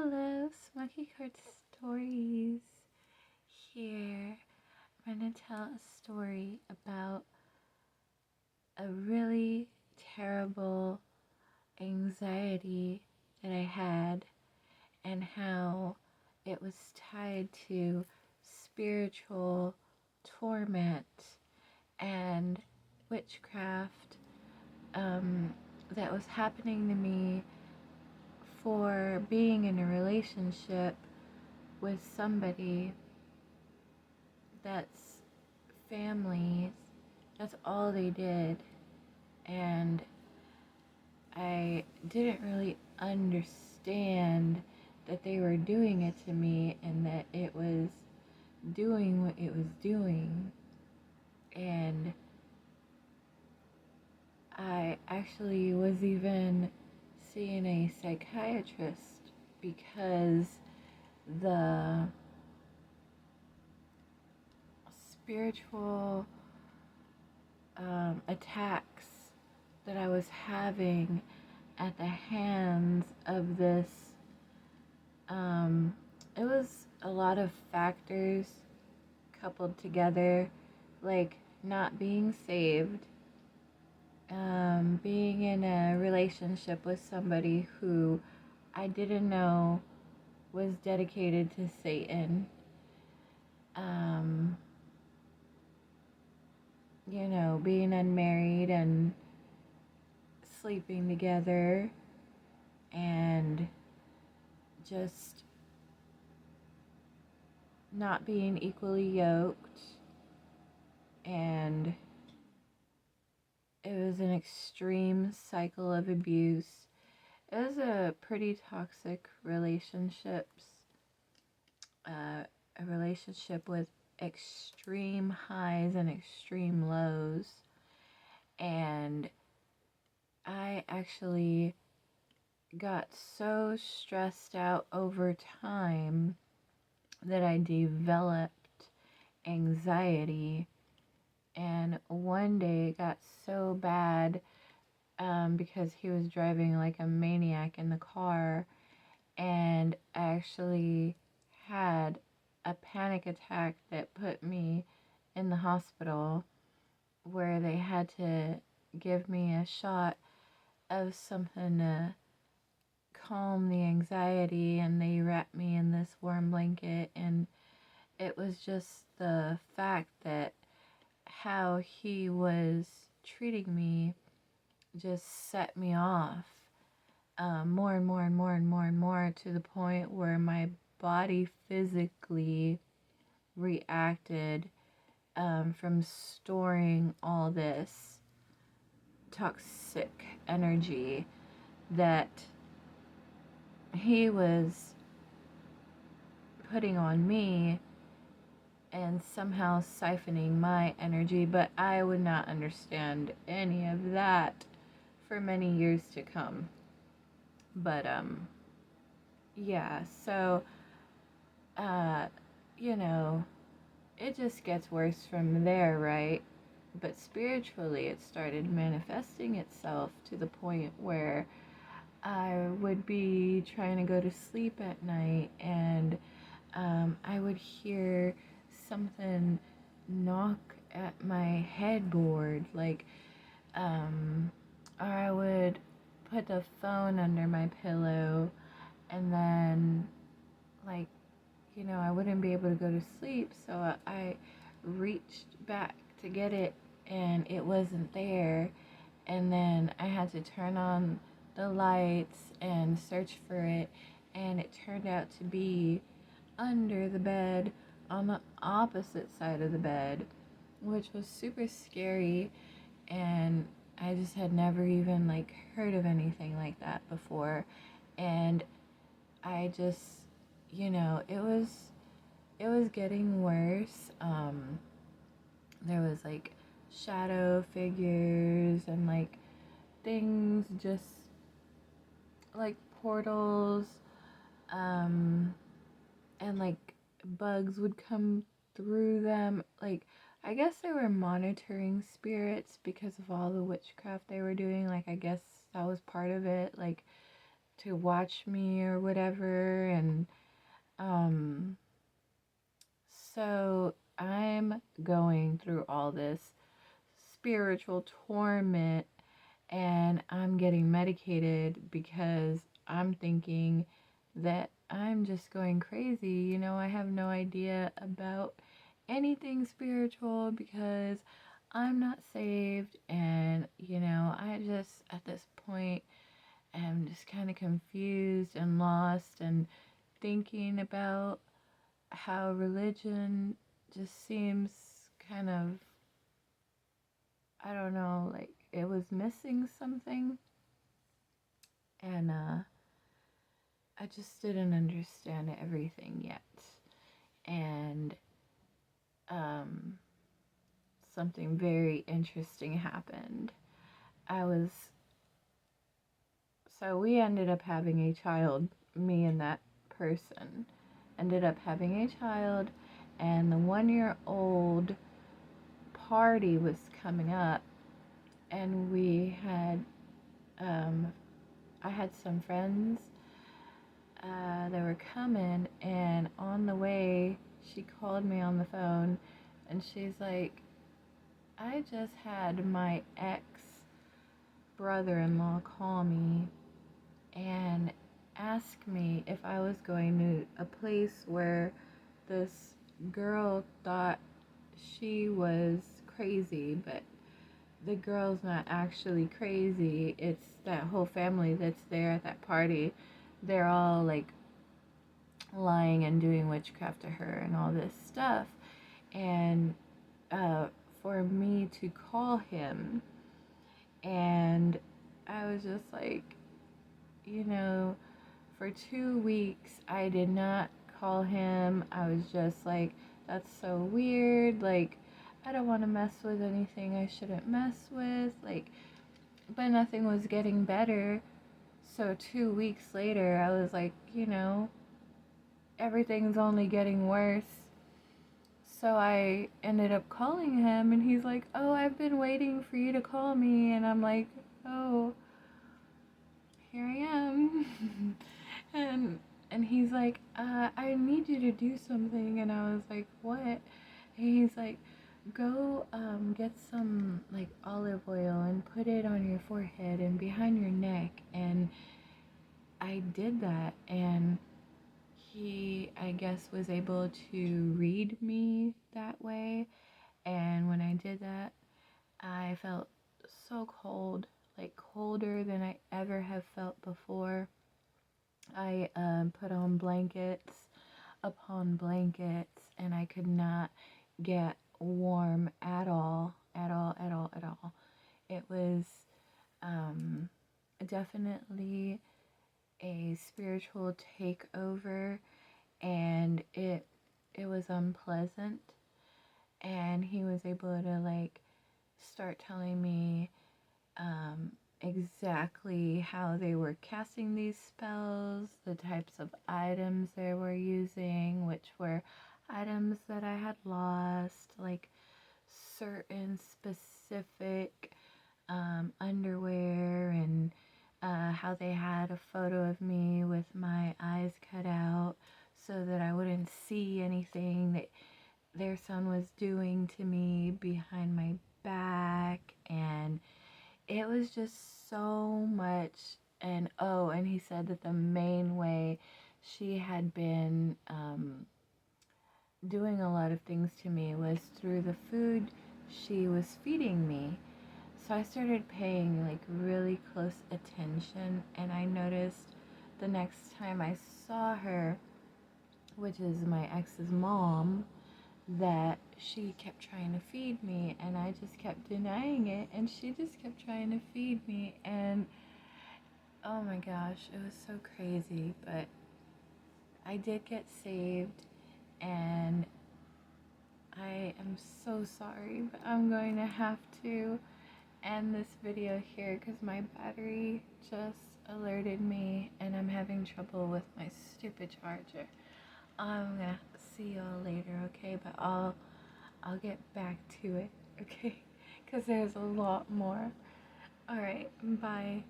Hello, Smoky Card Stories here. I'm going to tell a story about a really terrible anxiety that I had and how it was tied to spiritual torment and witchcraft that was happening to me for being in a relationship with somebody that's families. That's all they did. And I didn't really understand that they were doing it to me and that it was doing what it was doing. And I actually was even seeing a psychiatrist because the spiritual attacks that I was having at the hands of this, it was a lot of factors coupled together, like not being saved, being in a relationship with somebody who I didn't know was dedicated to Satan, being unmarried and sleeping together and just not being equally yoked, and it was an extreme cycle of abuse. It was a pretty toxic relationships, a relationship with extreme highs and extreme lows, and I actually got so stressed out over time that I developed anxiety. And one day it got so bad because he was driving like a maniac in the car, and I actually had a panic attack that put me in the hospital where they had to give me a shot of something to calm the anxiety, and they wrapped me in this warm blanket. And it was just the fact that how he was treating me just set me off more and more and more and more and more, to the point where my body physically reacted from storing all this toxic energy that he was putting on me and somehow siphoning my energy, but I would not understand any of that for many years to come. But yeah, so you know, it just gets worse from there, right? But spiritually, it started manifesting itself to the point where I would be trying to go to sleep at night, and I would hear something knock at my headboard, like, or I would put the phone under my pillow, and then, like, I wouldn't be able to go to sleep, so I reached back to get it, and it wasn't there, and then I had to turn on the lights and search for it, and it turned out to be under the bed on the opposite side of the bed, which was super scary. And I just had never even heard of anything like that before. And I just, it was getting worse. There was shadow figures and things, just like portals, and bugs would come through them. I guess they were monitoring spirits because of all the witchcraft they were doing. I guess that was part of it, to watch me or whatever. And so I'm going through all this spiritual torment, and I'm getting medicated because I'm thinking that I'm just going crazy. You know, I have no idea about anything spiritual because I'm not saved, and you know, I just at this point am just kind of confused and lost and thinking about how religion just seems kind of, I don't know, like it was missing something. And I just didn't understand everything yet. And um, something very interesting happened. I was, so we ended up having a child, me and that person ended up having a child, and the 1 year old party was coming up, and we had, I had some friends that were coming, and on the way, she called me on the phone, and she's like, I just had my ex brother-in-law call me and ask me if I was going to a place where this girl thought she was crazy, but the girl's not actually crazy. It's that whole family that's there at that party. They're all like lying and doing witchcraft to her and all this stuff. And uh, for me to call him, and I was just like, you know, for 2 weeks I did not call him. I was just like, that's so weird. Like, I don't want to mess with anything I shouldn't mess with. Like, but nothing was getting better. So 2 weeks later, I was like, you know, everything's only getting worse. So I ended up calling him, and he's like, oh, I've been waiting for you to call me. And I'm like, oh, here I am. and he's like, I need you to do something. And I was like, what? And he's like, go get some like olive oil and put it on your forehead and behind your neck. And I did that, and he, I guess, was able to read me that way. And when I did that, I felt so cold, like colder than I ever have felt before. I put on blankets upon blankets, and I could not get warm at all, at all, at all, at all. It was um, definitely a spiritual takeover, and it was unpleasant. And he was able to like start telling me exactly how they were casting these spells, the types of items they were using, which were items that I had lost, like certain specific underwear, and how they had a photo of me with my eyes cut out so that I wouldn't see anything that their son was doing to me behind my back. And it was just so much. And oh, and he said that the main way she had been doing a lot of things to me was through the food she was feeding me. So I started paying like really close attention, and I noticed the next time I saw her, which is my ex's mom, that she kept trying to feed me, and I just kept denying it, and she just kept trying to feed me. And oh my gosh, it was so crazy. But I did get saved, and I am so sorry, but I'm going to have to end this video here because my battery just alerted me and I'm having trouble with my stupid charger. I'm gonna see y'all later, okay? But I'll get back to it, okay? Because there's a lot more. Alright, bye.